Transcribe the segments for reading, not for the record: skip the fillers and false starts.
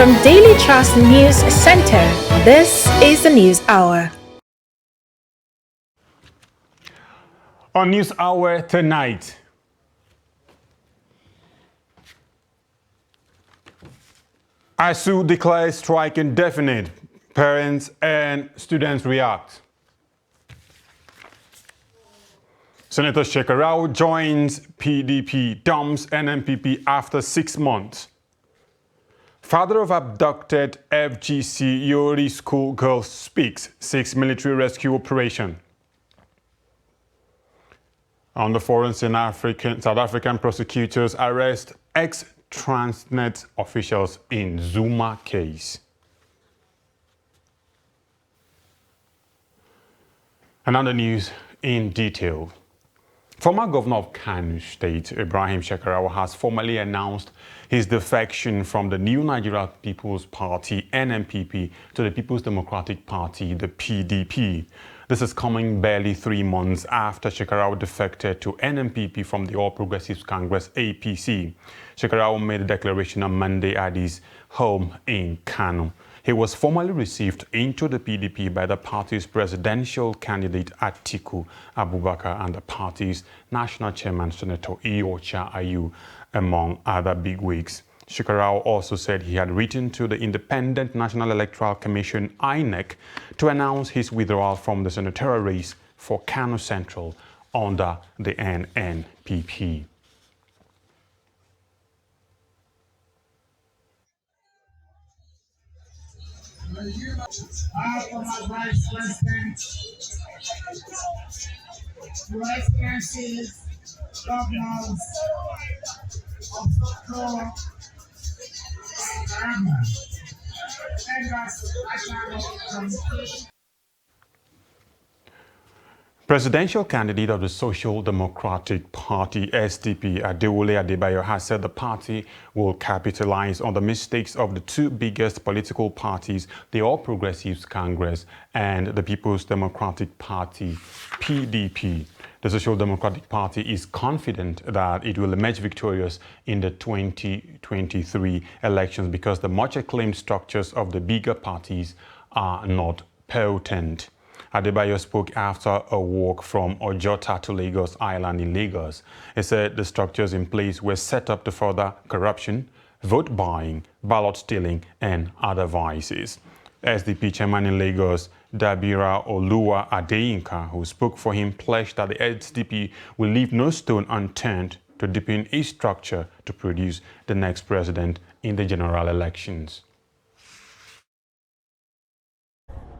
From Daily Trust News Center, this is the News Hour. On News Hour tonight, ASUU declares strike indefinite. Parents and students react. Senator Shekarau joins PDP, dumps NNPP after 6 months. Father of abducted FGC Yori school girl speaks, 6 military rescue operation. On the foreign, South African prosecutors arrest ex-Transnet officials in Zuma case. And on the news in detail. Former Governor of Kano State, Ibrahim Shekarau, has formally announced his defection from the New Nigeria People's Party, NNPP, to the People's Democratic Party, the PDP. This is coming barely 3 months after Shekarau defected to NNPP from the All Progressives Congress, APC. Shekarau made the declaration on Monday at his home in Kano. He was formally received into the PDP by the party's presidential candidate Atiku Abubakar and the party's national chairman, Senator Iyorchia Ayu, among other bigwigs. Shekarau also said he had written to the Independent National Electoral Commission, INEC, to announce his withdrawal from the senatorial race for Kano Central under the NNPP. Former Vice President, Your Excellencies, Governors of Sokoto, members of National Committee. Presidential candidate of the Social Democratic Party, SDP, Adewale Adebayo, has said the party will capitalize on the mistakes of the two biggest political parties, the All Progressives Congress and the People's Democratic Party, PDP. The Social Democratic Party is confident that it will emerge victorious in the 2023 elections because the much acclaimed structures of the bigger parties are not potent. Adebayo spoke after a walk from Ojota to Lagos Island in Lagos. He said the structures in place were set up to further corruption, vote buying, ballot stealing, and other vices. SDP chairman in Lagos, Dabira Oluwa Adeyinka, who spoke for him, pledged that the SDP will leave no stone unturned to deepen its structure to produce the next president in the general elections.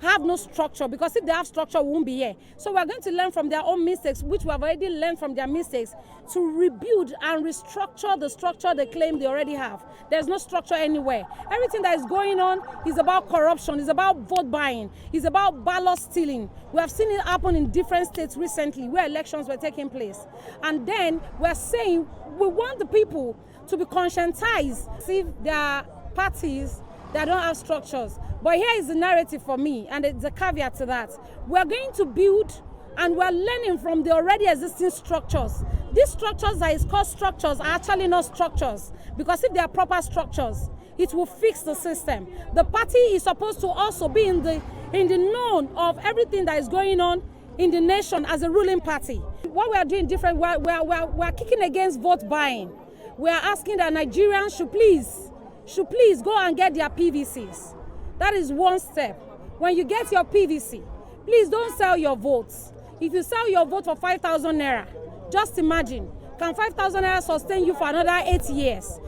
Have no structure, because if they have structure, we won't be here. So we're going to learn from their own mistakes, which we have already learned from their mistakes, to rebuild and restructure the structure they claim they already have. There's no structure anywhere. Everything that is going on is about corruption, is about vote buying, is about ballot stealing. We have seen it happen in different states recently where elections were taking place. And then we're saying we want the people to be conscientized, see their parties that don't have structures. But here is the narrative for me, and it's a caveat to that. We're going to build, and we're learning from the already existing structures. These structures that is called structures are actually not structures, because if they are proper structures, it will fix the system. The party is supposed to also be in the known of everything that is going on in the nation as a ruling party. What we are doing different, we're kicking against vote buying. We are asking that Nigerians should please go and get their PVCs. That is one step. When you get your PVC, please don't sell your votes. If you sell your vote for 5,000 naira, just imagine, can 5,000 naira sustain you for another 8 years?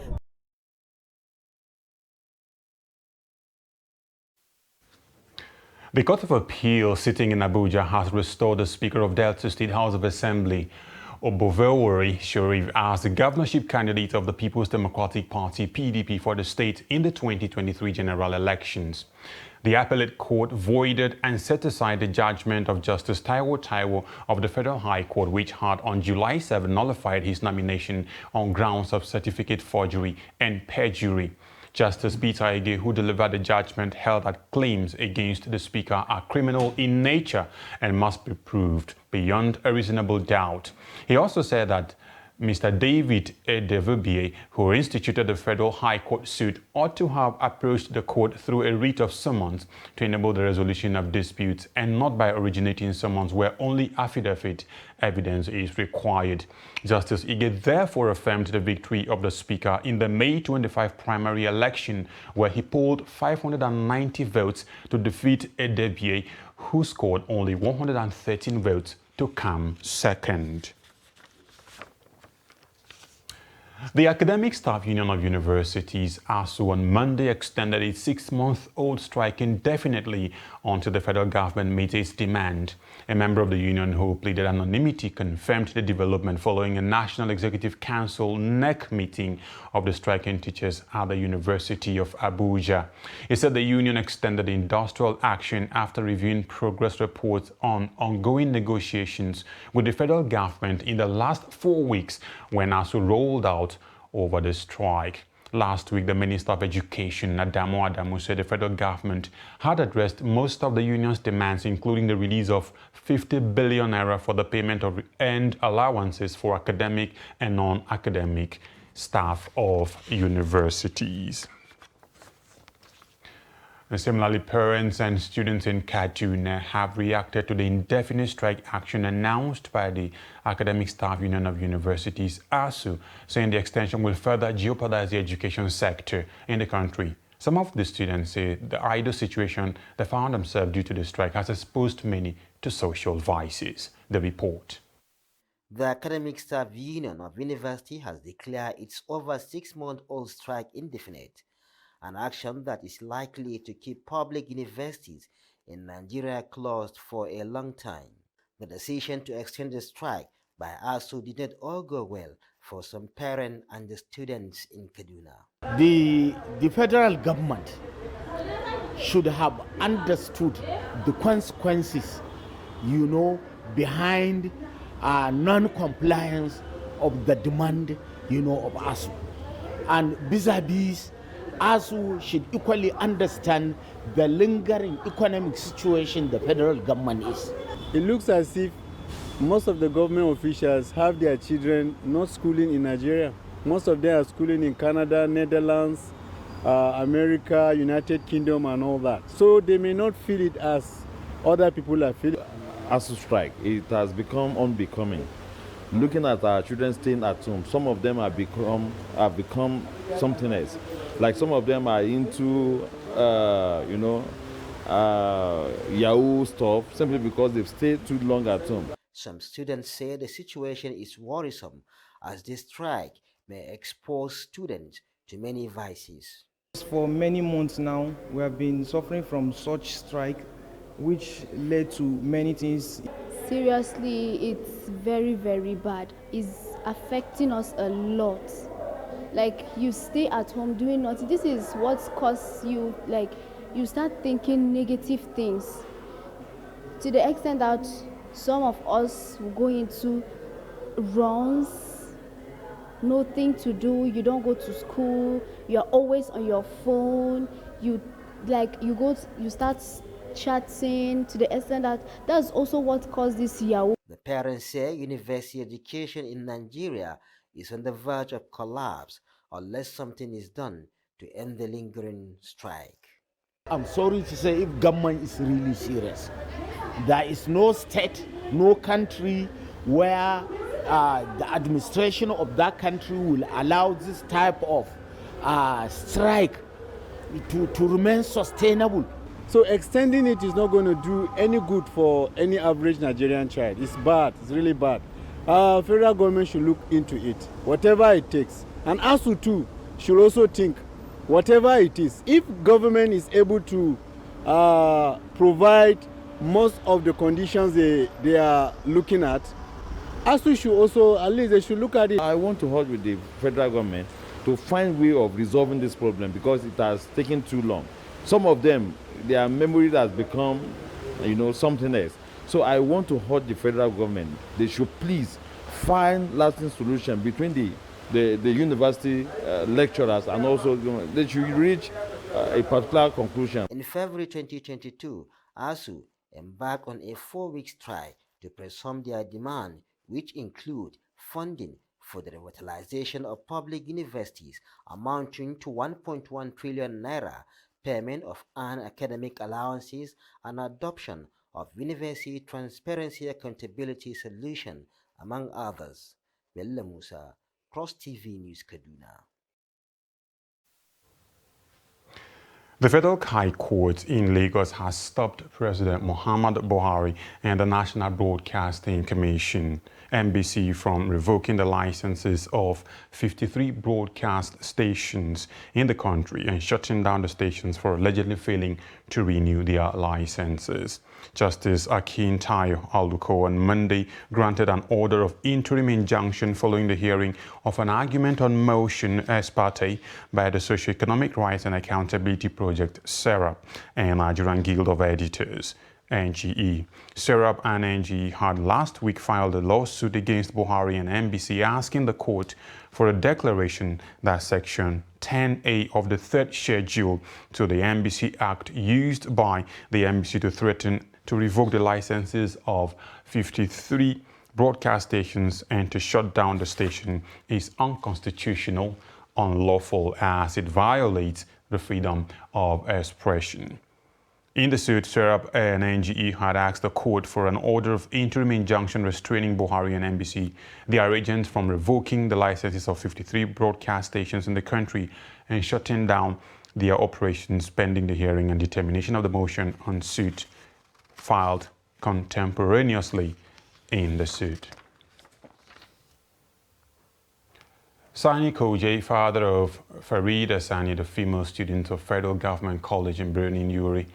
The Court of Appeal sitting in Abuja has restored the Speaker of Delta State House of Assembly, Obovewori Sharif, as the governorship candidate of the People's Democratic Party, PDP, for the state in the 2023 general elections. The appellate court voided and set aside the judgment of Justice Taiwo of the Federal High Court, which had on July 7 nullified his nomination on grounds of certificate forgery and perjury. Justice Peter Ege, who delivered the judgment, held that claims against the Speaker are criminal in nature and must be proved beyond a reasonable doubt. He also said that Mr. David Edevobie, who instituted the federal high court suit, ought to have approached the court through a writ of summons to enable the resolution of disputes and not by originating summons where only affidavit evidence is required. Justice Ige therefore affirmed the victory of the Speaker in the May 25 primary election, where he polled 590 votes to defeat Edebie, who scored only 113 votes to come second. The Academic Staff Union of Universities, ASU, on Monday extended its 6-month-old strike indefinitely until the federal government meets its demand. A member of the union who pleaded anonymity confirmed the development following a National Executive Council NEC meeting of the striking teachers at the University of Abuja. He said the union extended industrial action after reviewing progress reports on ongoing negotiations with the federal government in the last 4 weeks when ASU rolled out over the strike. Last week, the Minister of Education, Adamo Adamu, said the federal government had addressed most of the union's demands, including the release of 50 billion naira for the payment of earned allowances for academic and non-academic staff of universities. And similarly, parents and students in Kaduna have reacted to the indefinite strike action announced by the Academic Staff Union of Universities, ASU, saying the extension will further jeopardize the education sector in the country. Some of the students say the idle situation they found themselves due to the strike has exposed many to social vices. The report. The Academic Staff Union of University has declared its over 6-month-old strike indefinite, an action that is likely to keep public universities in Nigeria closed for a long time. The decision to extend the strike by ASU did not all go well for some parents and the students in Kaduna. The federal government should have understood the consequences, behind non-compliance of the demand, of ASU. And vis-a-vis, ASU should equally understand the lingering economic situation the federal government is. It looks as if most of the government officials have their children not schooling in Nigeria. Most of them are schooling in Canada, Netherlands, America, United Kingdom and all that. So they may not feel it as other people are feeling. ASU strike, it has become unbecoming. Looking at our children staying at home, some of them have become something else. Like some of them are into, Yahoo stuff simply because they've stayed too long at home. Some students say the situation is worrisome as this strike may expose students to many vices. For many months now, we have been suffering from such strike, which led to many things. Seriously, it's very, very bad. It's affecting us a lot. Like, you stay at home doing nothing. This is what causes you, you start thinking negative things to the extent that some of us will go into runs, nothing to do, you don't go to school, you're always on your phone, you start chatting to the extent that that's also what caused this Yahoo. The parents say university education in Nigeria is on the verge of collapse unless something is done to end the lingering strike. I'm sorry to say, if government is really serious, there is no state, no country where the administration of that country will allow this type of strike to remain sustainable. So extending it is not going to do any good for any average Nigerian child. It's bad, it's really bad. Federal government should look into it, whatever it takes. And ASU too should also think, whatever it is, if government is able to provide most of the conditions they are looking at, ASU should also, at least they should look at it. I want to hold with the federal government to find a way of resolving this problem because it has taken too long. Some of them, their memory has become, something else. So I want to hold the federal government. They should please find lasting solution between the university lecturers and also they should reach a particular conclusion. In February 2022, ASU embarked on a 4-week strike to press home their demand, which include funding for the revitalization of public universities amounting to 1.1 trillion naira, payment of academic allowances, and adoption of University Transparency Accountability Solution, among others. Bello Musa, Cross TV News, Kaduna. The Federal High Court in Lagos has stopped President Muhammadu Buhari and the National Broadcasting Commission, NBC, from revoking the licenses of 53 broadcast stations in the country and shutting down the stations for allegedly failing to renew their licenses. Justice Akintayo Aluko on Monday granted an order of interim injunction following the hearing of an argument on motion ex parte by the Socioeconomic Rights and Accountability Project, SERAP, and Nigerian Guild of Editors, NGE. SERAP and NGE had last week filed a lawsuit against Buhari and NBC asking the court for a declaration that Section 10A of the third schedule to the NBC Act used by the NBC to threaten to revoke the licenses of 53 broadcast stations and to shut down the station is unconstitutional, unlawful, as it violates the freedom of expression. In the suit, SERAP and NGE had asked the court for an order of interim injunction restraining Buhari and NBC, their agents, from revoking the licenses of 53 broadcast stations in the country and shutting down their operations pending the hearing and determination of the motion on suit filed contemporaneously in the suit. Sani Koje, father of Farida Sani, the female student of Federal Government College in Birnin Uri,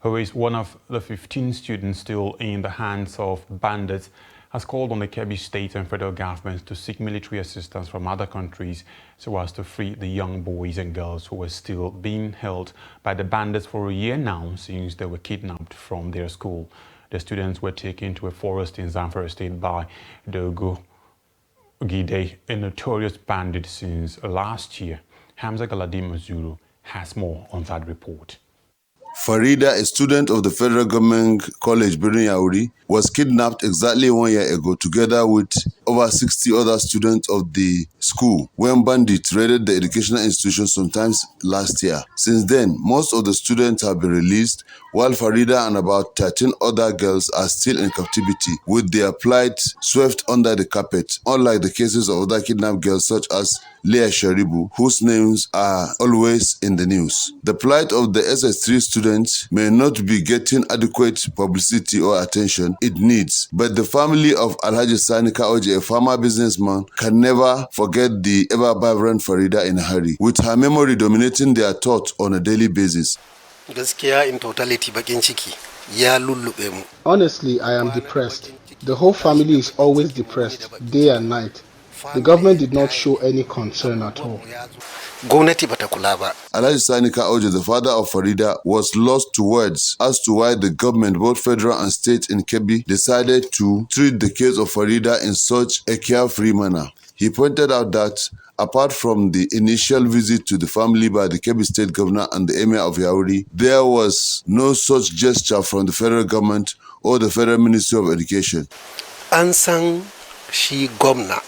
who is one of the 15 students still in the hands of bandits, has called on the Kebbi state and federal governments to seek military assistance from other countries so as to free the young boys and girls who are still being held by the bandits for a year now since they were kidnapped from their school. The students were taken to a forest in Zamfara State by Dogo Gide, a notorious bandit since last year. Hamza Galadima Zuru has more on that report. Farida, a student of the Federal Government College Birnin Yauri, was kidnapped exactly 1 year ago together with over 60 other students of the school when bandits raided the educational institution sometimes last year. Since then, most of the students have been released, while Farida and about 13 other girls are still in captivity, with their plight swept under the carpet, unlike the cases of other kidnapped girls such as Leah Sharibu, whose names are always in the news. The plight of the SS3 students may not be getting adequate publicity or attention it needs, but the family of Alhaji Sani Kaoji, a farmer businessman, can never forget the ever-vibrant Farida in a hurry, with her memory dominating their thoughts on a daily basis. Gaskiya in totality bakin ciki ya lullube mu. Honestly, I am depressed. The whole family is always depressed, day and night. The government did not show any concern at all. Gwamnati bata kula ba. Alhaji Sani Kaoji, the father of Farida, was lost to words as to why the government, both federal and state in Kebbi, decided to treat the case of Farida in such a carefree manner. He pointed out that apart from the initial visit to the family by the Kebbi State Governor and the Emir of Yauri, there was no such gesture from the federal government or the Federal Ministry of Education. An san shi gwamna.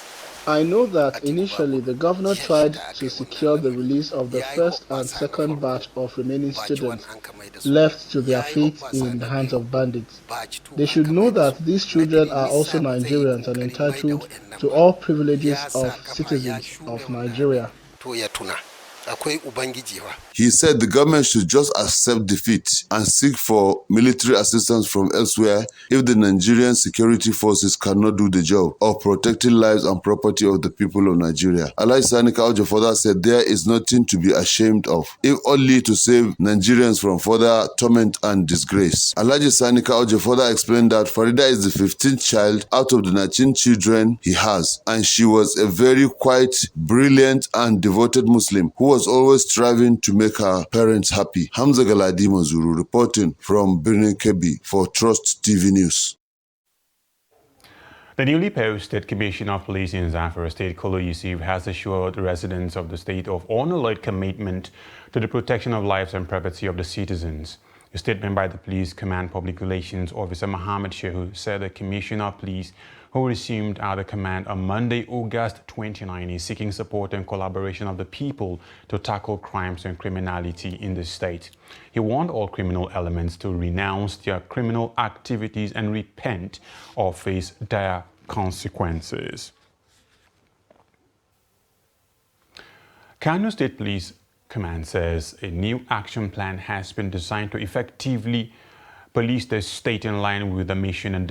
I know that initially the governor tried to secure the release of the first and second batch of remaining students left to their fate in the hands of bandits. They should know that these children are also Nigerians and entitled to all privileges of citizens of Nigeria. He said the government should just accept defeat and seek for military assistance from elsewhere if the Nigerian security forces cannot do the job of protecting lives and property of the people of Nigeria. Alhaji Sani Kaoji further said there is nothing to be ashamed of, if only to save Nigerians from further torment and disgrace. Alhaji Sani Kaoji further explained that Farida is the 15th child out of the 19 children he has, and she was a very quiet, brilliant and devoted Muslim who was always striving to make her parents happy. Hamza Galadima Zuru reporting from Birnin Kebbi for Trust TV News. The newly posted Commissioner of Police in Zamfara State, Kolo Yusuf, has assured residents of the state of unalloyed commitment to the protection of lives and property of the citizens. A statement by the Police Command Public Relations Officer Mohammed Shehu said the Commissioner of Police, who resumed the command on Monday, August 29, is seeking support and collaboration of the people to tackle crimes and criminality in the state. He warned all criminal elements to renounce their criminal activities and repent or face dire consequences. Kano State Police Command says a new action plan has been designed to effectively police the state in line with the mission and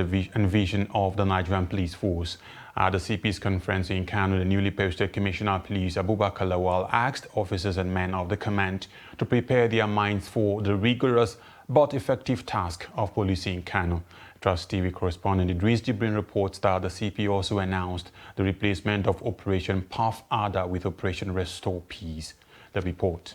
vision of the Nigerian Police Force. At the CP's conference in Kano, the newly posted Commissioner of Police, Abubakar Lawal, asked officers and men of the command to prepare their minds for the rigorous but effective task of policing Kano. Trust TV correspondent Idris Jibrin reports that the CP also announced the replacement of Operation Puff Ada with Operation Restore Peace. The report.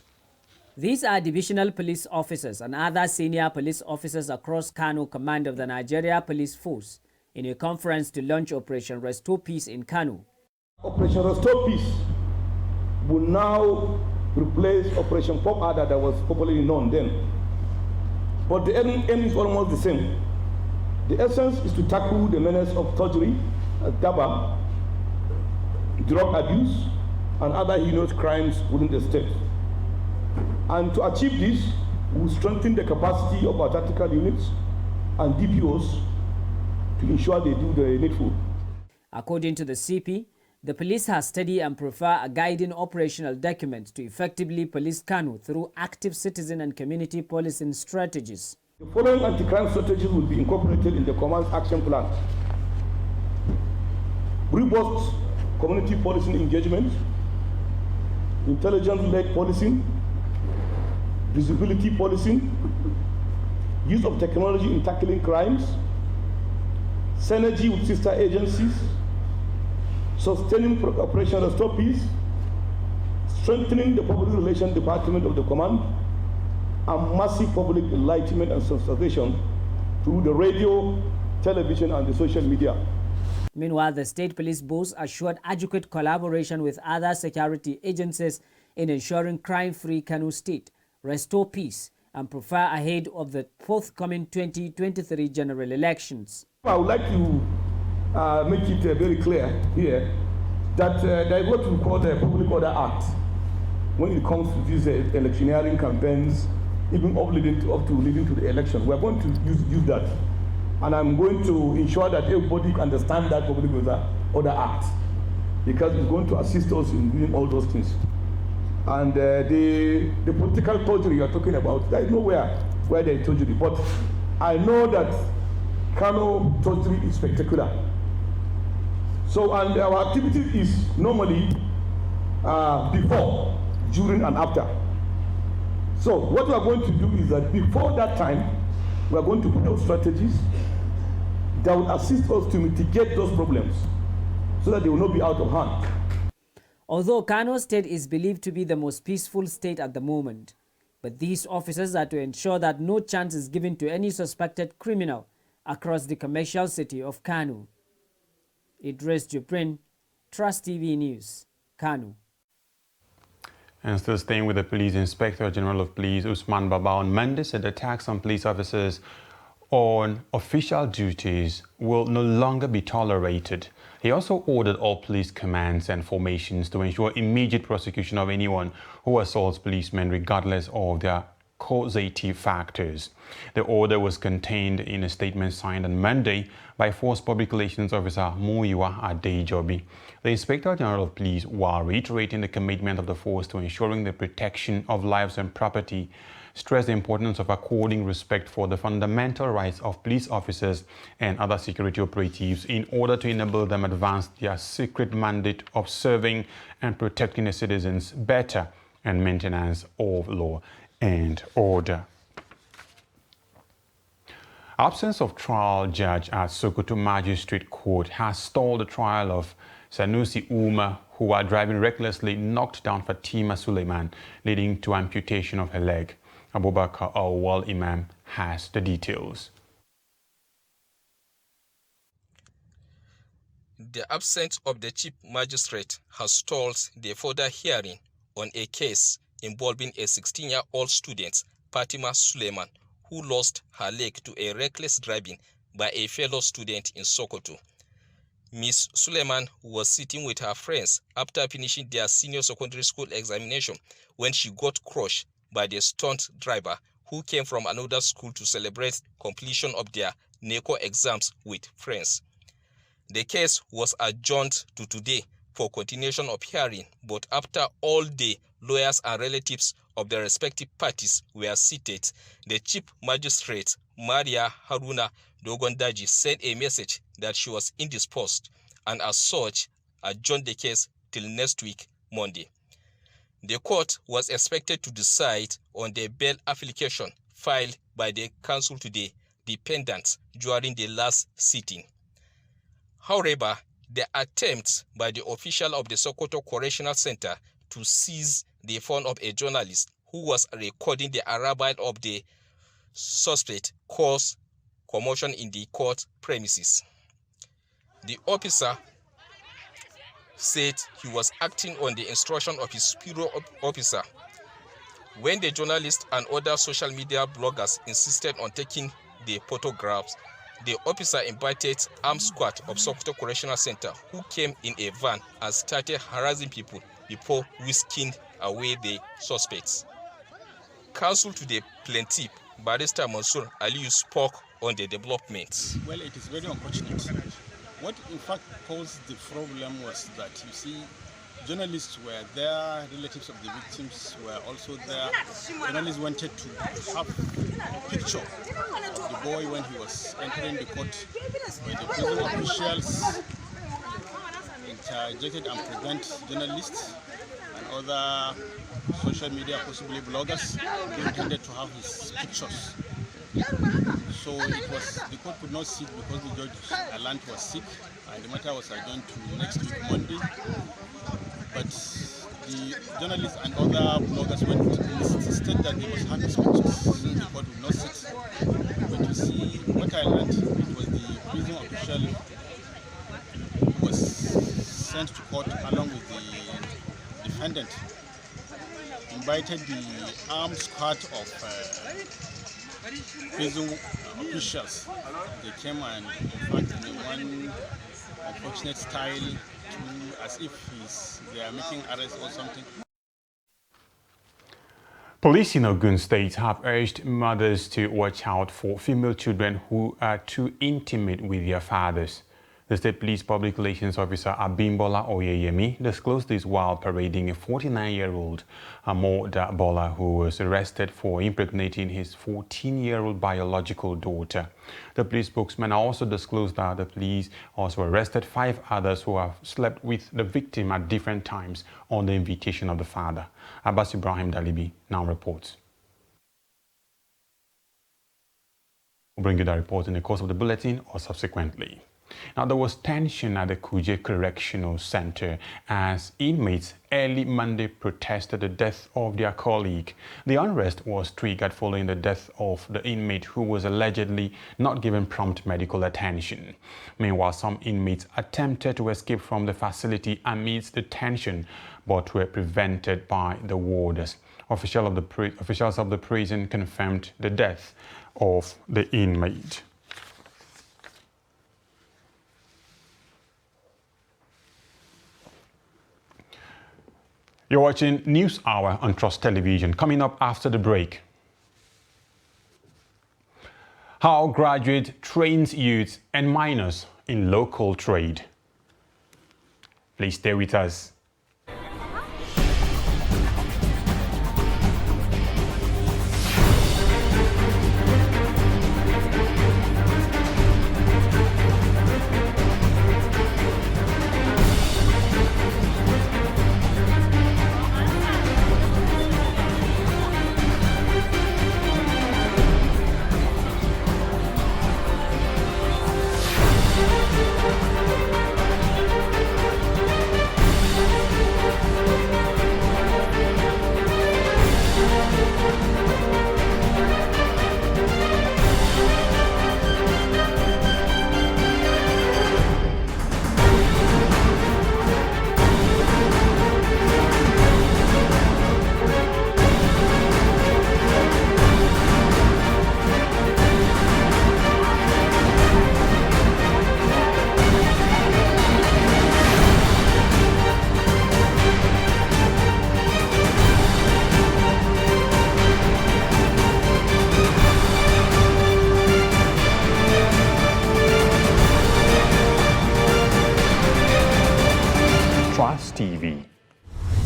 These are divisional police officers and other senior police officers across Kano Command of the Nigeria Police Force in a conference to launch Operation Restore Peace in Kano. Operation Restore Peace will now replace Operation Puff Ada that was popularly known then. But the aim is almost the same. The essence is to tackle the menace of forgery, daba, drug abuse, and other heinous crimes within the state. And to achieve this, we will strengthen the capacity of our tactical units and DPOs to ensure they do the needful. According to the CP, the police has studied and prefer a guiding operational document to effectively police Kano through active citizen and community policing strategies. The following anti-crime strategies will be incorporated in the command's action plan. Robust community policing engagement, intelligence-led policing, visibility policing, use of technology in tackling crimes, synergy with sister agencies, sustaining Operation Restore Peace, strengthening the public relations department of the command, and massive public enlightenment and sensitization through the radio, television, and the social media. Meanwhile, the State Police boasts assured adequate collaboration with other security agencies in ensuring crime-free Kano State, restore peace, and prepare ahead of the forthcoming 2023 general elections. I would like to make it very clear here that there is what we call the Public Order Act when it comes to these electioneering campaigns, even up to leading to the election. We are going to use that. And I'm going to ensure that everybody understands that Public Order Act, because it's going to assist us in doing all those things. And the political forgery you are talking about, there is nowhere where there is forgery. But I know that Kano forgery is spectacular. So, and our activity is normally before, during, and after. So what we are going to do is that before that time, we are going to put out strategies that will assist us to mitigate those problems so that they will not be out of hand. Although Kano State is believed to be the most peaceful state at the moment, but these officers are to ensure that no chance is given to any suspected criminal across the commercial city of Kano. Idris Jibrin, Trust TV News, Kano. And still staying with the Police Inspector General of Police, Usman Baba, on Monday said attacks on police officers on official duties will no longer be tolerated. He also ordered all police commands and formations to ensure immediate prosecution of anyone who assaults policemen regardless of their causative factors. The order was contained in a statement signed on Monday by Force Public Relations Officer Muyiwa Adejobi. The Inspector General of Police, while reiterating the commitment of the force to ensuring the protection of lives and property, stressed the importance of according respect for the fundamental rights of police officers and other security operatives in order to enable them advance their secret mandate of serving and protecting the citizens better and maintenance of law and order. Absence of trial judge at Sokoto Magistrate Court has stalled the trial of Sanusi Umar, who while driving recklessly knocked down Fatima Suleiman, leading to amputation of her leg. Abubakar Awal Imam has the details. The absence of the chief magistrate has stalled the further hearing on a case involving a 16-year-old student, Fatima Suleiman, who lost her leg to a reckless driving by a fellow student in Sokoto. Miss Suleiman was sitting with her friends after finishing their senior secondary school examination when she got crushed by the stunt driver who came from another school to celebrate completion of their NECO exams with friends. The case was adjourned to today for continuation of hearing, but after all day, lawyers and relatives of the respective parties were seated, the Chief Magistrate, Maria Haruna Dogondaji, sent a message that she was indisposed and as such adjourned the case till next week, Monday. The court was expected to decide on the bail application filed by the council to the defendants during the last sitting. However, the attempt by the official of the Sokoto Correctional Center to seize the phone of a journalist who was recording the arrival of the suspect caused commotion in the court premises. The officer said he was acting on the instruction of his bureau officer. When the journalist and other social media bloggers insisted on taking the photographs, the officer invited armed squad of Sokoto Correctional Center, who came in a van and started harassing people before whisking away the suspects. Counsel to the plaintiff, Barrister Mansour Aliyu, spoke on the developments. Well, it is very unfortunate. What in fact caused the problem was that, you see, journalists were there, relatives of the victims were also there. Journalists wanted to have a picture of the boy when he was entering the court, where the prison officials interjected and prevent journalists and other social media, possibly bloggers, they intended to have his pictures. So the court could not sit because the judge Alant was sick, and the matter was adjourned to next week, Monday. But the journalists and other bloggers insisted that they must have his pictures, so the court would not sit. But you see, what I learned, it was the prison official who was sent to court along with the defendant, invited the armed squad of prison officials. They came and, in fact, in one unfortunate style, as if they are making arrests or something. Police in Ogun State have urged mothers to watch out for female children who are too intimate with their fathers. The State Police Public Relations Officer Abimbola Oyeyemi disclosed this while parading a 49-year-old Amoda Bola, who was arrested for impregnating his 14-year-old biological daughter. The police spokesman also disclosed that the police also arrested 5 others who have slept with the victim at different times on the invitation of the father. Abbas Ibrahim Dalibi now reports. We'll bring you the report in the course of the bulletin or subsequently. Now, there was tension at the Kuje Correctional Center as inmates early Monday protested the death of their colleague. The unrest was triggered following the death of the inmate who was allegedly not given prompt medical attention. Meanwhile, some inmates attempted to escape from the facility amidst the tension but were prevented by the warders. Officials of the prison confirmed the death of the inmate. You're watching News Hour on Trust Television. Coming up after the break. How graduate trains youths and minors in local trade. Please stay with us.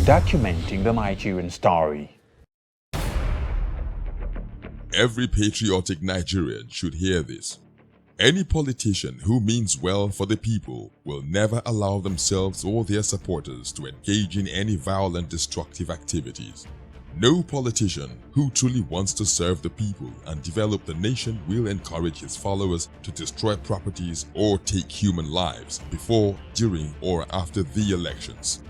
documenting the Nigerian story. Every patriotic Nigerian should hear this. Any politician who means well for the people will never allow themselves or their supporters to engage in any violent, destructive activities. No politician who truly wants to serve the people and develop the nation will encourage his followers to destroy properties or take human lives before, during, or after the elections.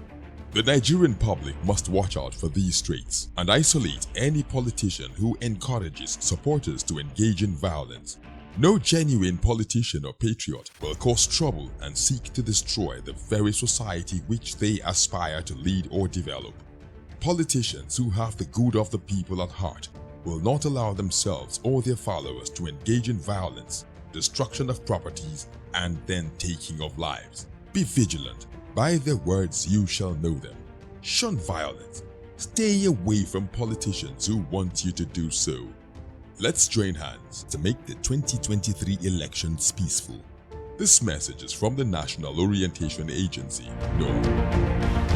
The Nigerian public must watch out for these traits and isolate any politician who encourages supporters to engage in violence. No genuine politician or patriot will cause trouble and seek to destroy the very society which they aspire to lead or develop. Politicians who have the good of the people at heart will not allow themselves or their followers to engage in violence, destruction of properties, and then taking of lives. Be vigilant. By their words you shall know them. Shun violence. Stay away from politicians who want you to do so. Let's join hands to make the 2023 elections peaceful. This message is from the National Orientation Agency, NOAA.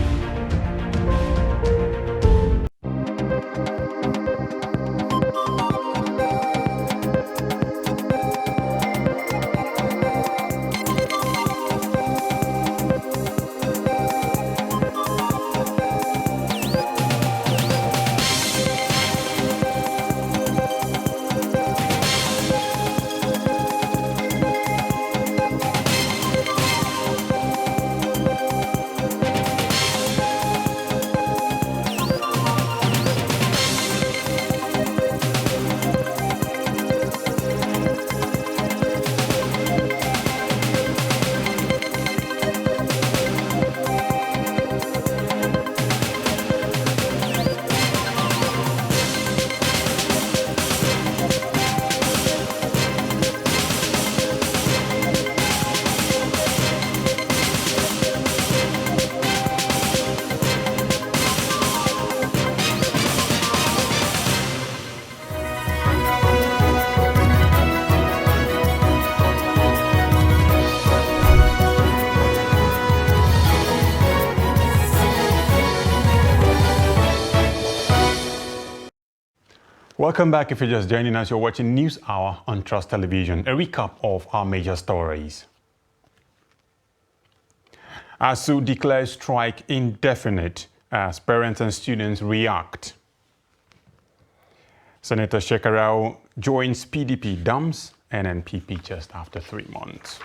Welcome back. If you're just joining us, you're watching News Hour on Trust Television. A recap of our major stories. ASUU declares strike indefinite as parents and students react. Senator Shekarau joins PDP dumps NNPP just after 3 months.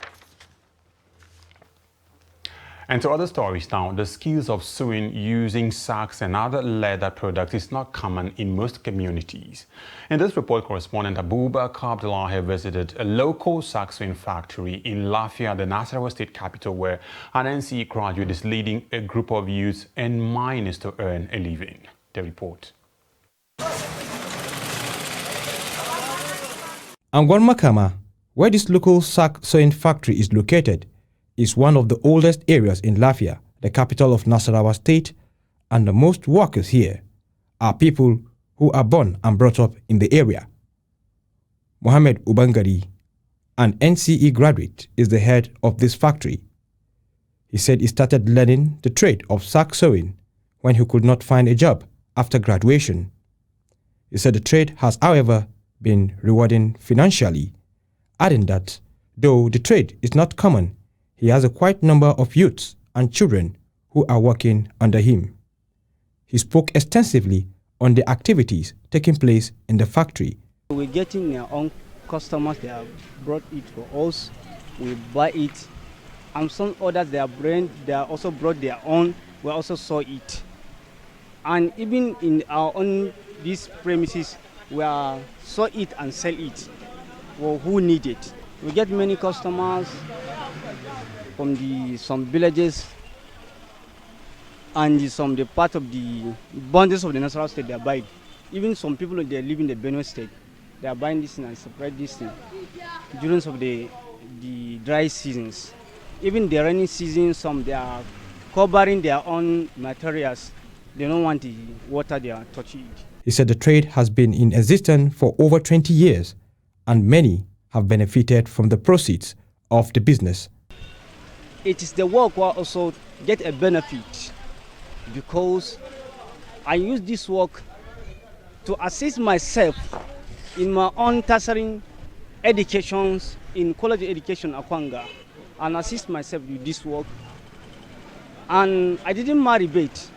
And to other stories now, the skills of sewing using sacks and other leather products is not common in most communities. In this report, correspondent Abubakar Abdullahi visited a local sack sewing factory in Lafia, the Nasarawa state capital, where an NCE graduate is leading a group of youths and minors to earn a living. The report. Angwan Makama, where this local sack sewing factory is located, is one of the oldest areas in Lafia, the capital of Nasarawa state, and the most workers here are people who are born and brought up in the area. Mohammed Ubangari, an NCE graduate, is the head of this factory. He said he started learning the trade of sack sewing when he could not find a job after graduation. He said the trade has, however, been rewarding financially, adding that though the trade is not common, he has a quite number of youths and children who are working under him. He spoke extensively on the activities taking place in the factory. We're getting our own customers, they have brought it for us, we buy it, and some others they also brought their own, we also saw it. And even in our own these premises, we saw it and sell it for who need it. We get many customers from some villages and the part of the boundaries of the Nasarawa state they are buying. Even some people they live in the Benue state, they are buying this thing and spread this thing during some of the dry seasons. Even the rainy season, some they are covering their own materials. They don't want the water they are touching it. He said the trade has been in existence for over 20 years and many have benefited from the proceeds of the business. It is the work who also get a benefit because I use this work to assist myself in my own tertiary educations in college education Akwanga, and assist myself with this work. And I didn't marry bait.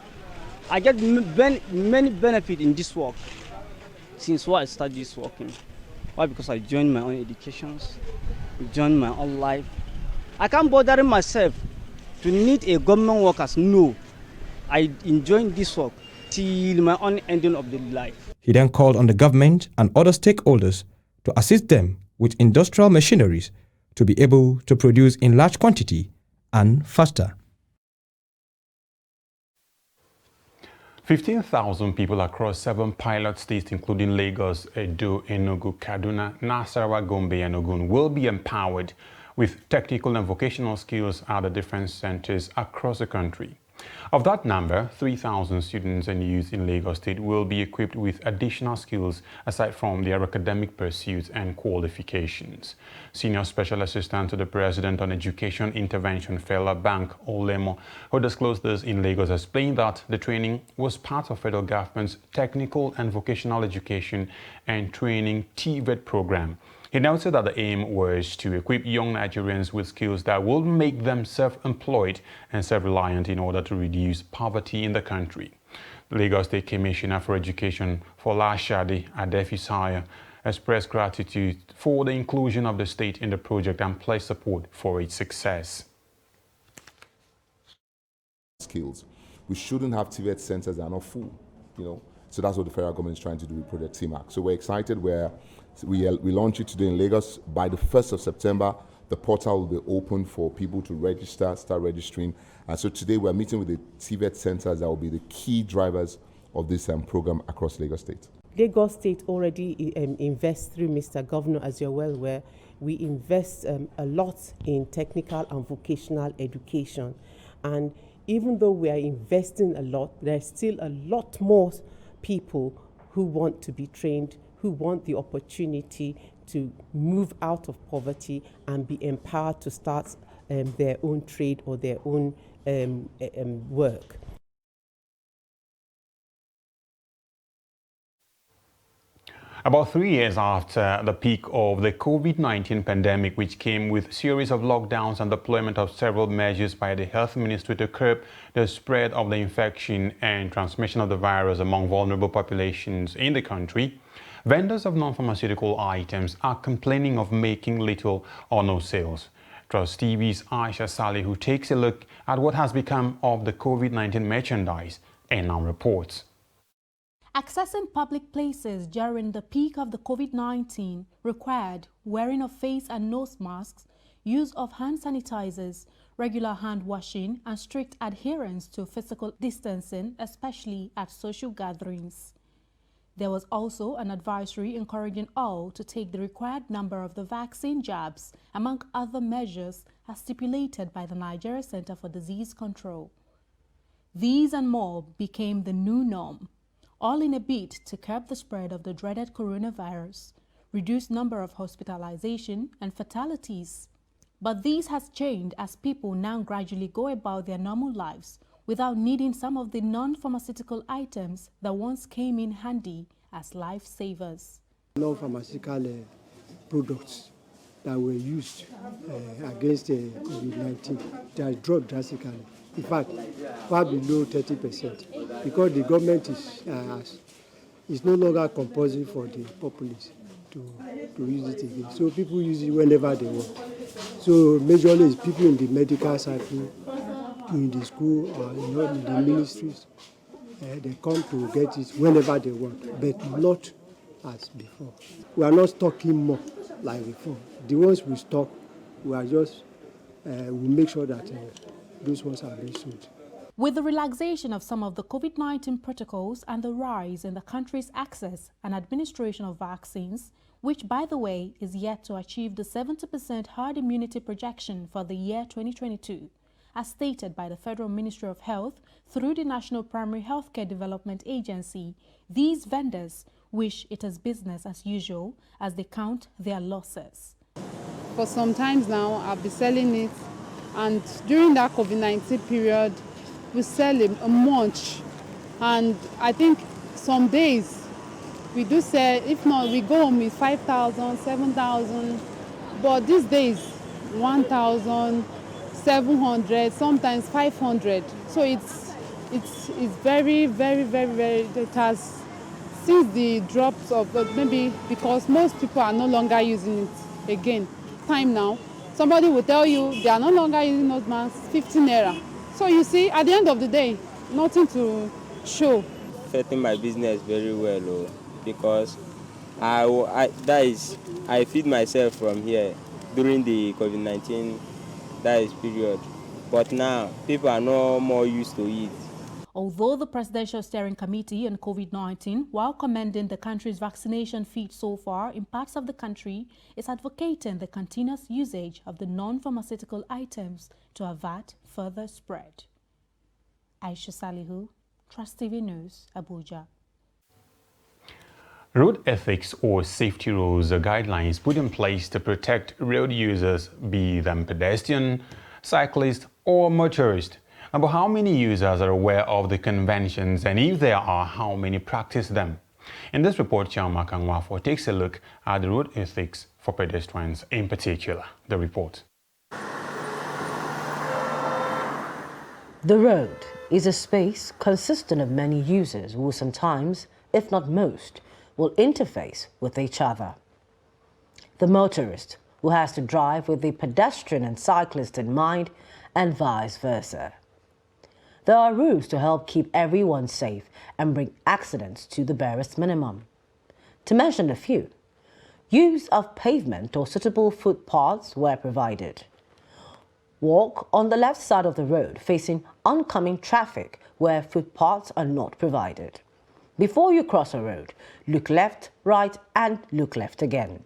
I get many benefits in this work since I started this working. Why? Because I joined my own educations, joined my own life. I can't bother myself to need a government workers. No, I enjoy this work till my own ending of the life. He then called on the government and other stakeholders to assist them with industrial machineries to be able to produce in large quantity and faster. 15,000 people across 7 pilot states, including Lagos, Edo, Enugu, Kaduna, Nasarawa, Gombe, and Ogun, will be empowered with technical and vocational skills at the different centers across the country. Of that number, 3,000 students and youth in Lagos State will be equipped with additional skills aside from their academic pursuits and qualifications. Senior Special Assistant to the President on Education Intervention, Fela Bank Olemo, who disclosed this in Lagos, explained that the training was part of federal government's Technical and Vocational Education and Training TVET program. He noted that the aim was to equip young Nigerians with skills that will make them self-employed and self-reliant in order to reduce poverty in the country. The Lagos State Commissioner for Education, Folashade Adefisaya, expressed gratitude for the inclusion of the state in the project and pledged support for its success. Skills. We shouldn't have TVET centers that are not full, So that's what the federal government is trying to do with Project TMAC. So we're excited we launch it today in Lagos. By the 1st of September, the portal will be open for people to register, start registering. And so today we're meeting with the TVET centers that will be the key drivers of this program across Lagos State. Lagos State already invests through Mr. Governor, as you're well aware. We invest a lot in technical and vocational education. And even though we are investing a lot, there's still a lot more people who want to be trained, who want the opportunity to move out of poverty and be empowered to start their own trade or their own work. About 3 years after the peak of the COVID-19 pandemic, which came with a series of lockdowns and deployment of several measures by the Health Ministry to curb the spread of the infection and transmission of the virus among vulnerable populations in the country, vendors of non-pharmaceutical items are complaining of making little or no sales. Trust TV's Aisha Saleh, who takes a look at what has become of the COVID-19 merchandise, and now reports. Accessing public places during the peak of the COVID-19 required wearing of face and nose masks, use of hand sanitizers, regular hand washing, and strict adherence to physical distancing, especially at social gatherings. There was also an advisory encouraging all to take the required number of the vaccine jabs, among other measures as stipulated by the Nigeria Center for Disease Control. These and more became the new norm, all in a bid to curb the spread of the dreaded coronavirus, reduce number of hospitalization and fatalities. But this has changed as people now gradually go about their normal lives without needing some of the non-pharmaceutical items that once came in handy as lifesavers. Non-pharmaceutical products that were used against COVID-19, they are dropped drastically. In fact, far below 30%, because the government is no longer compulsory for the populace to use it again. So people use it whenever they want. So majorly it's people in the medical cycle, in the school or in the ministries. They come to get it whenever they want, but not as before. We are not stocking more like before. The ones we stock, we are just we make sure that those ones are being sold. With the relaxation of some of the COVID-19 protocols and the rise in the country's access and administration of vaccines, which, by the way, is yet to achieve the 70% herd immunity projection for the year 2022, as stated by the Federal Ministry of Health through the National Primary Healthcare Development Agency, these vendors wish it is business as usual as they count their losses. For some times now, I've been selling it, and during that COVID-19 period, we sell a munch, and I think some days we do sell, if not, we go home with 5,000, 7,000, but these days 1,700, sometimes 500. So it's very, very, very, very, it has, since the drops of, maybe because most people are no longer using it again. Time now, somebody will tell you they are no longer using those masks, 15 naira. So you see, at the end of the day, nothing to show. Affecting my business very well, because I feed myself from here during the COVID-19 period. But now people are no more used to it. Although the Presidential Steering Committee on COVID-19, while commending the country's vaccination feat so far in parts of the country, is advocating the continuous usage of the non-pharmaceutical items to avert further spread. Aisha Salihu, Trust TV News, Abuja. Road ethics or safety rules are guidelines put in place to protect road users, be them pedestrian, cyclist, or motorist. But how many users are aware of the conventions, and if there are, how many practice them? In this report, Chiamaka Nwafo takes a look at the road ethics for pedestrians in particular. The report. The road is a space consisting of many users who sometimes, if not most, will interface with each other. The motorist, who has to drive with the pedestrian and cyclist in mind, and vice versa. There are rules to help keep everyone safe and bring accidents to the barest minimum. To mention a few, use of pavement or suitable footpaths where provided. Walk on the left side of the road facing oncoming traffic where footpaths are not provided. Before you cross a road, look left, right, and look left again.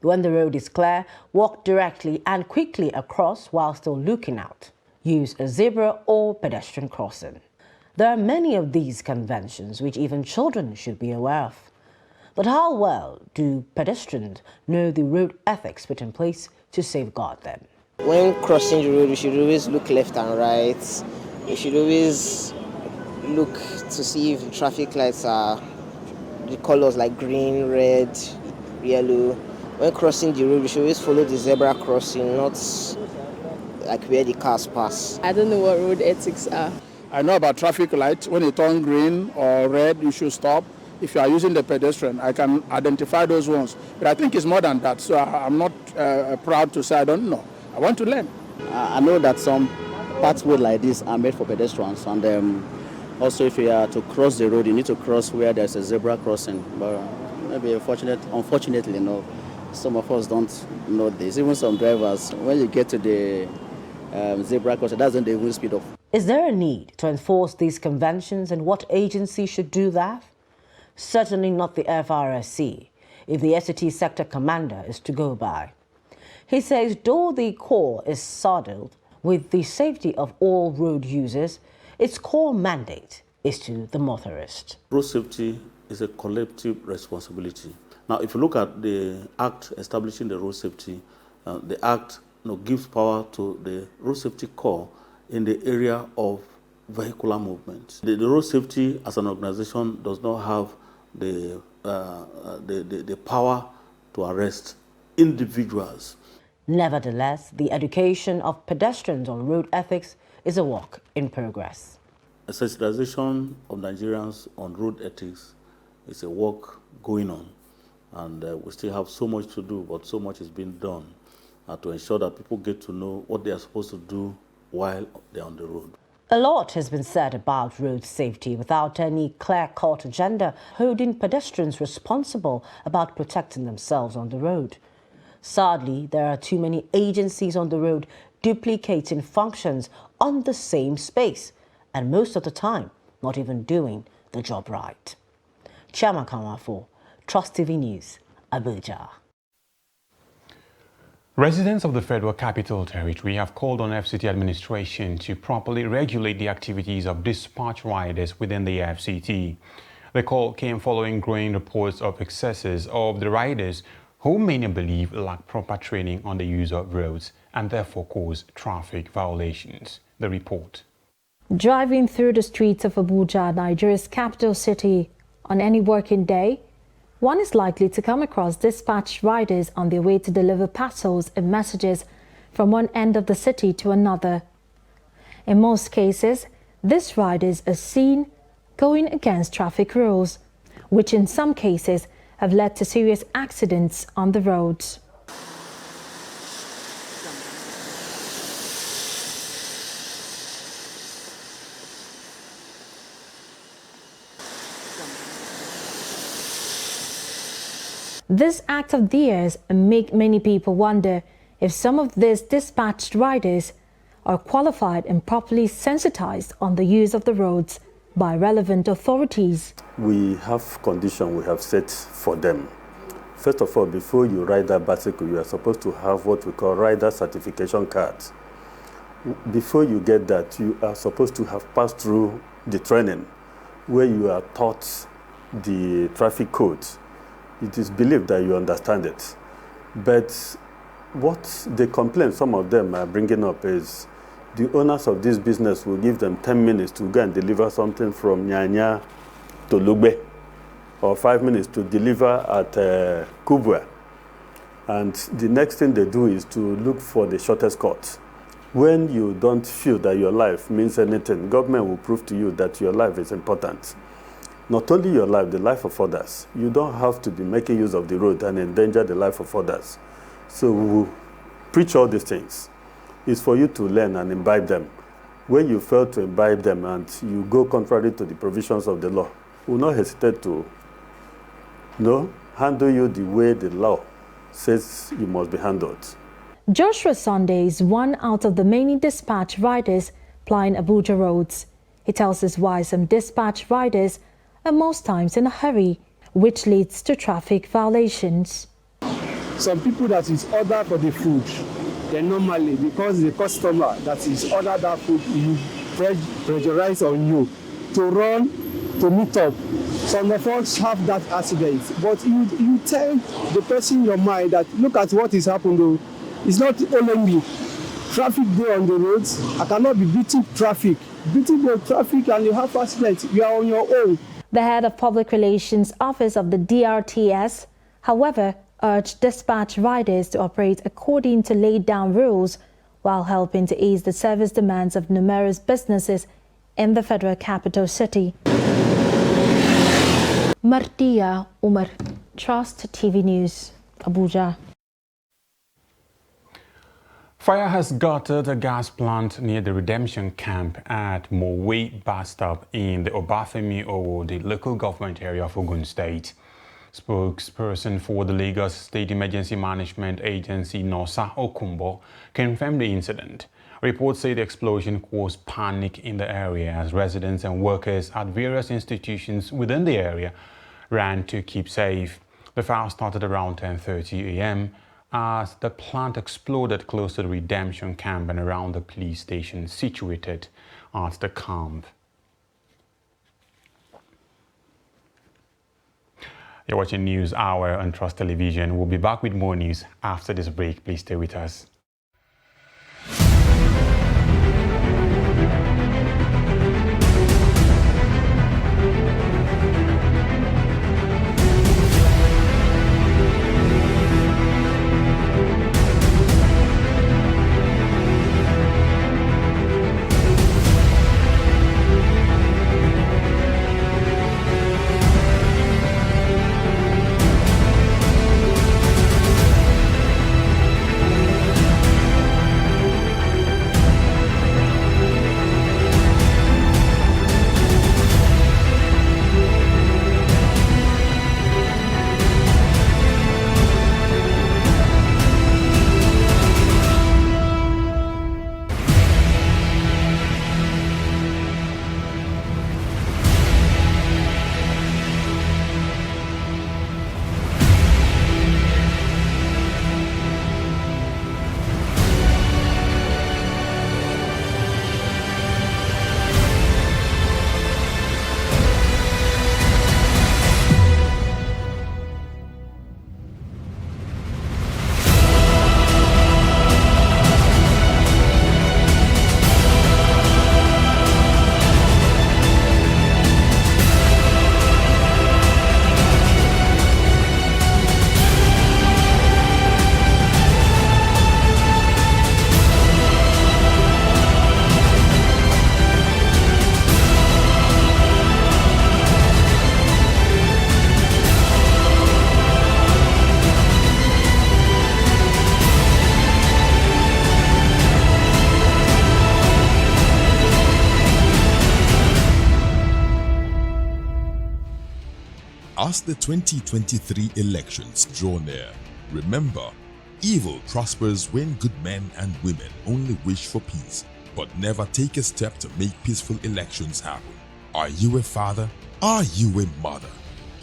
When the road is clear, walk directly and quickly across while still looking out. Use a zebra or pedestrian crossing. There are many of these conventions which even children should be aware of. But how well do pedestrians know the road ethics put in place to safeguard them? When crossing the road, we should always look left and right. We should always look to see if the traffic lights are the colors like green, red, yellow. When crossing the road, we should always follow the zebra crossing, not like where the cars pass. I don't know what road ethics are. I know about traffic lights. When it turns green or red, you should stop. If you are using the pedestrian, I can identify those ones. But I think it's more than that, so I'm not proud to say I don't know. I want to learn. I know that some pathways like this are made for pedestrians, and also if you are to cross the road, you need to cross where there's a zebra crossing. But maybe unfortunately, some of us don't know this. Even some drivers, when you get to the zebra crossing, doesn't even speed up. Is there a need to enforce these conventions, and what agency should do that? Certainly not the FRSC, if the SCT sector commander is to go by. He says though the Corps is saddled with the safety of all road users, its core mandate is to the motorist. Road safety is a collective responsibility. Now, if you look at the Act establishing the road safety, the Act gives power to the Road Safety Corps in the area of vehicular movement. The road safety as an organization does not have the power to arrest individuals. Nevertheless, the education of pedestrians on road ethics is a work in progress. A sensitization of Nigerians on road ethics is a work going on, and we still have so much to do, but so much is being done to ensure that people get to know what they are supposed to do while they're on the road. A lot has been said about road safety without any clear-cut agenda holding pedestrians responsible about protecting themselves on the road. Sadly, there are too many agencies on the road duplicating functions on the same space, and most of the time, not even doing the job right. Chiamaka Nwafo, Trust TV News, Abuja. Residents of the Federal Capital Territory have called on FCT administration to properly regulate the activities of dispatch riders within the FCT. The call came following growing reports of excesses of the riders who many believe lack proper training on the use of roads and therefore cause traffic violations. The report. Driving through the streets of Abuja, Nigeria's capital city, on any working day, one is likely to come across dispatch riders on their way to deliver parcels and messages from one end of the city to another. In most cases, these riders are seen going against traffic rules, which in some cases have led to serious accidents on the roads. This act of theirs make many people wonder if some of these dispatched riders are qualified and properly sensitized on the use of the roads by relevant authorities. We have conditions we have set for them. First of all, before you ride that bicycle, you are supposed to have what we call rider certification cards. Before you get that, you are supposed to have passed through the training where you are taught the traffic codes. It is believed that you understand it. But what the complaint some of them are bringing up is the owners of this business will give them 10 minutes to go and deliver something from Nyanya to Lugbe, or 5 minutes to deliver at Kubwa. And the next thing they do is to look for the shortest cut. When you don't feel that your life means anything, government will prove to you that your life is important. Not only your life, the life of others. You don't have to be making use of the road and endanger the life of others. So we will preach all these things. It's for you to learn and imbibe them. When you fail to imbibe them and you go contrary to the provisions of the law, we will not hesitate to handle you the way the law says you must be handled. Joshua Sunday is one out of the many dispatch riders plying Abuja roads. He tells us why some dispatch riders are most times in a hurry, which leads to traffic violations. Some people that is order for the food, they normally, because the customer that is order that food, you pressurize on you to run, to meet up. Some of us have that accident, but you tell the person in your mind that look at what is happening though. It's not only me. Traffic there on the roads, I cannot be beating traffic. Beating the traffic and you have accident, you are on your own. The head of Public Relations Office of the DRTS, however, urged dispatch riders to operate according to laid down rules while helping to ease the service demands of numerous businesses in the Federal Capital City. Martia Umar, Trust TV News, Abuja. Fire has gutted a gas plant near the Redemption Camp at Mowe bus stop in the Obafemi Owo, the local government area of Ogun State. Spokesperson for the Lagos State Emergency Management Agency, Nosa Okumbo, confirmed the incident. Reports say the explosion caused panic in the area as residents and workers at various institutions within the area ran to keep safe. The fire started around 10:30 a.m. as the plant exploded close to the Redemption Camp and around the police station situated at the camp. You're watching News Hour on Trust Television. We'll be back with more news after this break. Please stay with us. As the 2023 elections draw near, remember, evil prospers when good men and women only wish for peace, but never take a step to make peaceful elections happen. Are you a father? Are you a mother?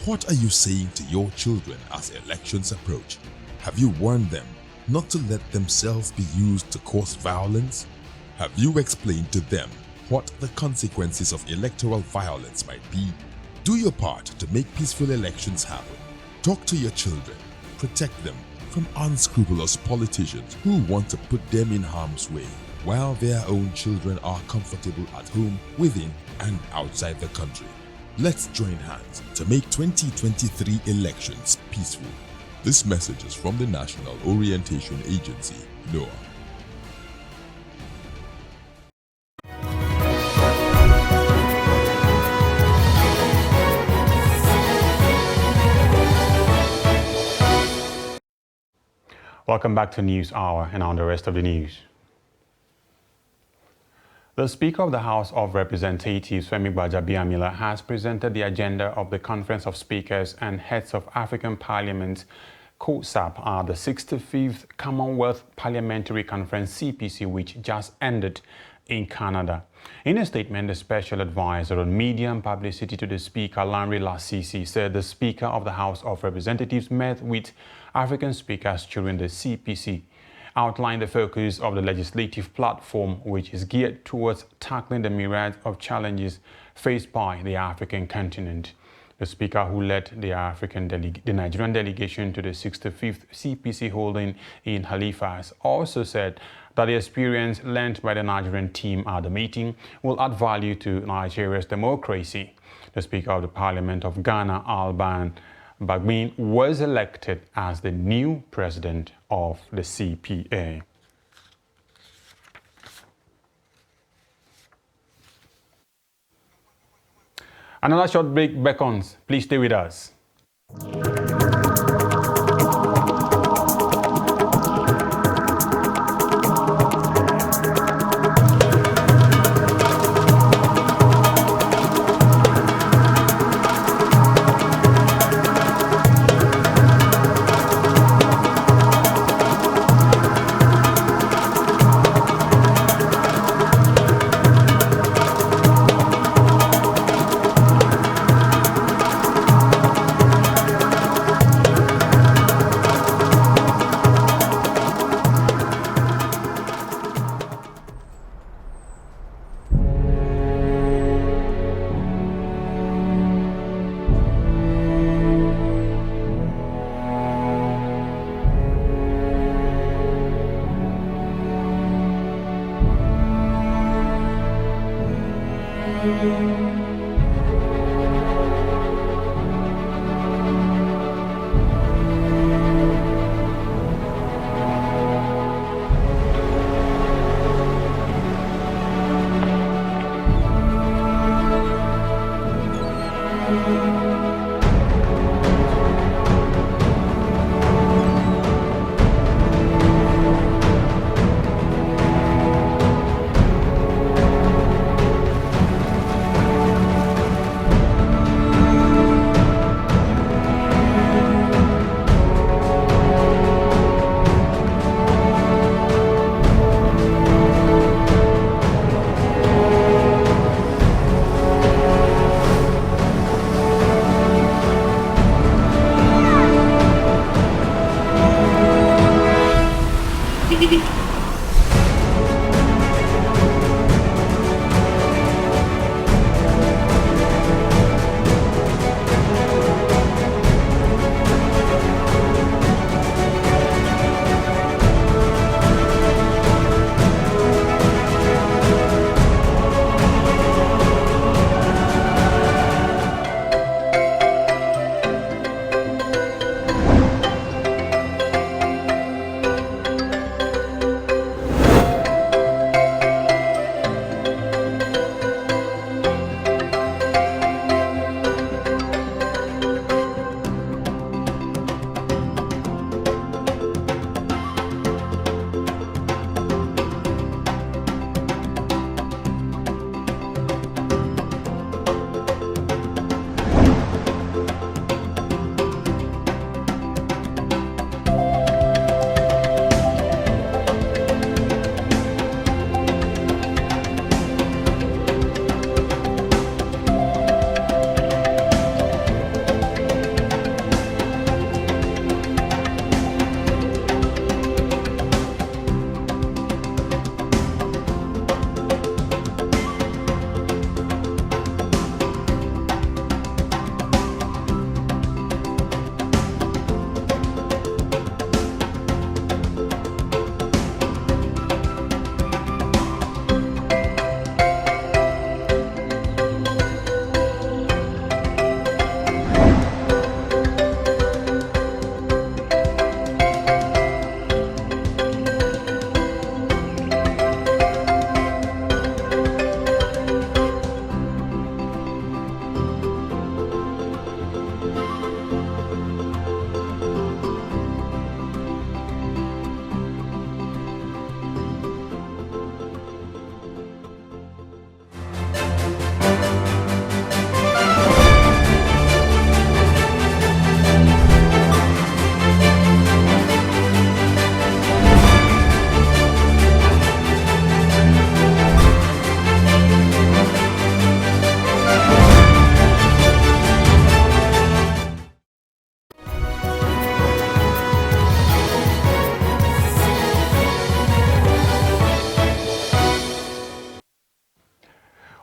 What are you saying to your children as elections approach? Have you warned them not to let themselves be used to cause violence? Have you explained to them what the consequences of electoral violence might be? Do your part to make peaceful elections happen. Talk to your children. Protect them from unscrupulous politicians who want to put them in harm's way, while their own children are comfortable at home, within and outside the country. Let's join hands to make 2023 elections peaceful. This message is from the National Orientation Agency, NOAA. Welcome back to News Hour and on the rest of the news. The Speaker of the House of Representatives, Femi Gbajabiamila, has presented the agenda of the Conference of Speakers and Heads of African Parliaments, COSAP, the 65th Commonwealth Parliamentary Conference, CPC, which just ended in Canada. In a statement, the Special Advisor on Media and Publicity to the Speaker, Lanre Lasisi, said the Speaker of the House of Representatives met with African speakers during the CPC, outlined the focus of the legislative platform, which is geared towards tackling the myriad of challenges faced by the African continent. The Speaker, who led the Nigerian delegation to the 65th CPC holding in Halifax, also said that the experience learned by the Nigerian team at the meeting will add value to Nigeria's democracy. The Speaker of the Parliament of Ghana, Alban Bagbin, was elected as the new president of the CPA. Another short break beckons. Please stay with us.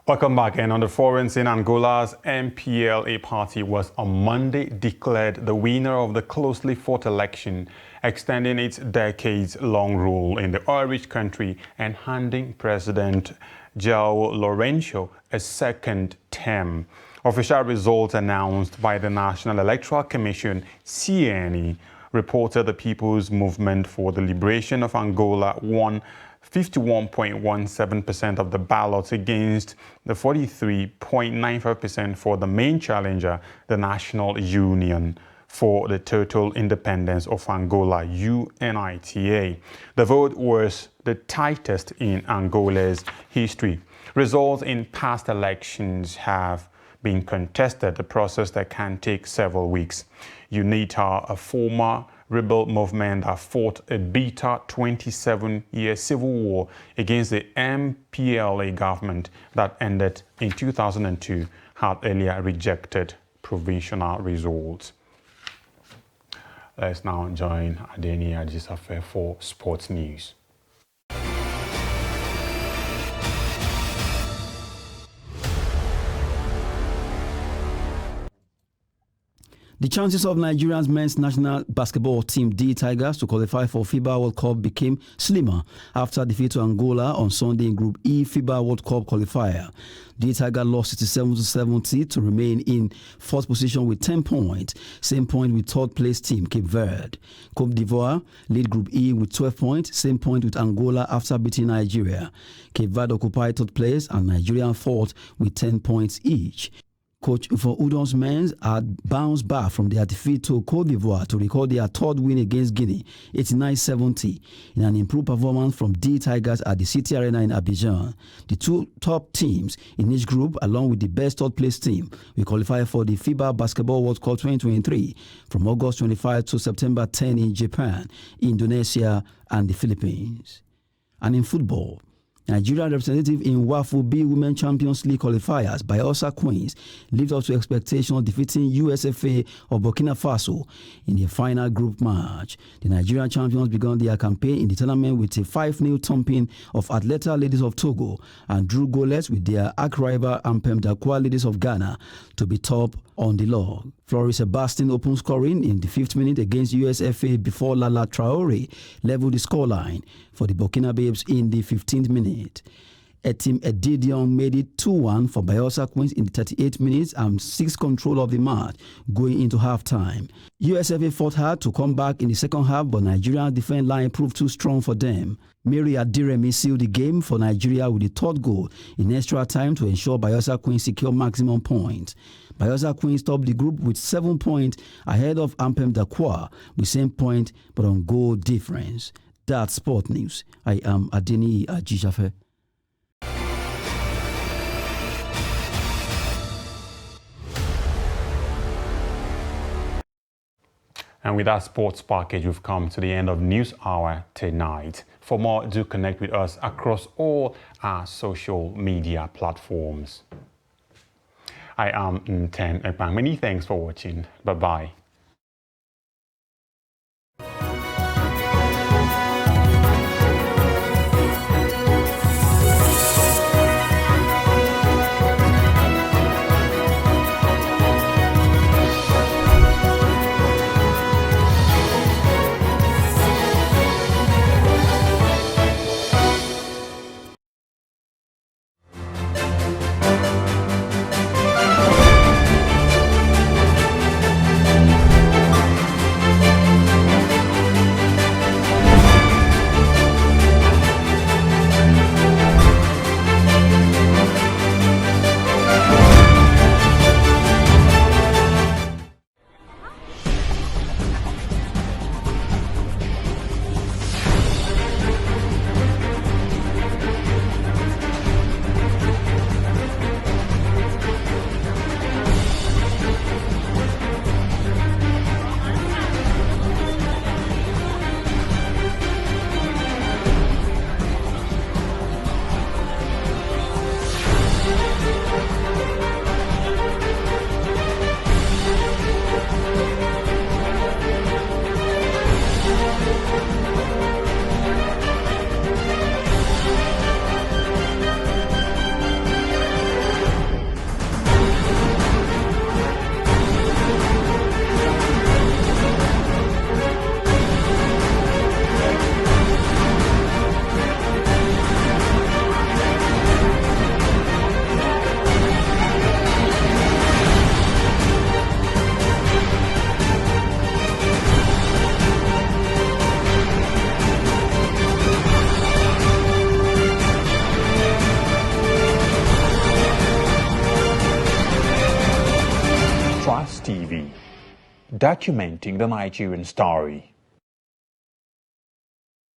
Welcome back. And on the foreign scene, Angola's MPLA party was on Monday declared the winner of the closely fought election, extending its decades-long rule in the oil-rich country and handing President João Lourenço a second term. Official results announced by the National Electoral Commission, CNE, reported the People's Movement for the Liberation of Angola won 51.17% of the ballots against the 43.95% for the main challenger, the National Union for the Total Independence of Angola, UNITA. The vote was the tightest in Angola's history. Results in past elections have been contested, a process that can take several weeks. UNITA, a former rebel movement that fought a bitter 27-year civil war against the MPLA government that ended in 2002, had earlier rejected provisional results. Let's now join Adeni Ajisafe for sports news. The chances of Nigeria's men's national basketball team D Tigers to qualify for FIBA World Cup became slimmer after defeat to Angola on Sunday in Group E FIBA World Cup qualifier. D Tigers lost 67-70 to remain in fourth position with 10 points, same point with third place team Cape Verde. Côte d'Ivoire lead Group E with 12 points, same point with Angola after beating Nigeria. Cape Verde occupied third place and Nigeria fourth with 10 points each. Coach for Udon's men had bounced back from their defeat to Côte d'Ivoire to record their third win against Guinea, 89-70, in an improved performance from D Tigers at the City Arena in Abidjan. The two top teams in each group, along with the best third-place team, will qualify for the FIBA Basketball World Cup 2023 from August 25 to September 10 in Japan, Indonesia, and the Philippines. And in football, Nigeria representative in WAFU B Women Champions League qualifiers Bayelsa Queens lived up to expectations, defeating USFA of Burkina Faso in the final group match. The Nigerian champions began their campaign in the tournament with a 5-0 thumping of Atleta Ladies of Togo and drew goalless with their arch-rival Ampem Dakwa Ladies of Ghana to be top on the log. Floris Sebastian opened scoring in the 5th minute against USFA before Lala Traore leveled the scoreline for the Burkina Babes in the 15th minute. Etim Edidion made it 2-1 for Bayelsa Queens in the 38th minutes and 6 control of the match going into halftime. USFA fought hard to come back in the second half, but Nigeria's defense line proved too strong for them. Mary Adiremi sealed the game for Nigeria with the third goal in extra time to ensure Bayelsa Queens secure maximum points. Bayelsa Queens topped the group with 7 points ahead of Ampem Dakwa with same point but on goal difference. That's Sport News. I am Adeni Ajisafe. And with that sports package, we've come to the end of News Hour tonight. For more, do connect with us across all our social media platforms. I am Nten Ekpang. Many thanks for watching. Bye-bye. TV, documenting the Nigerian story.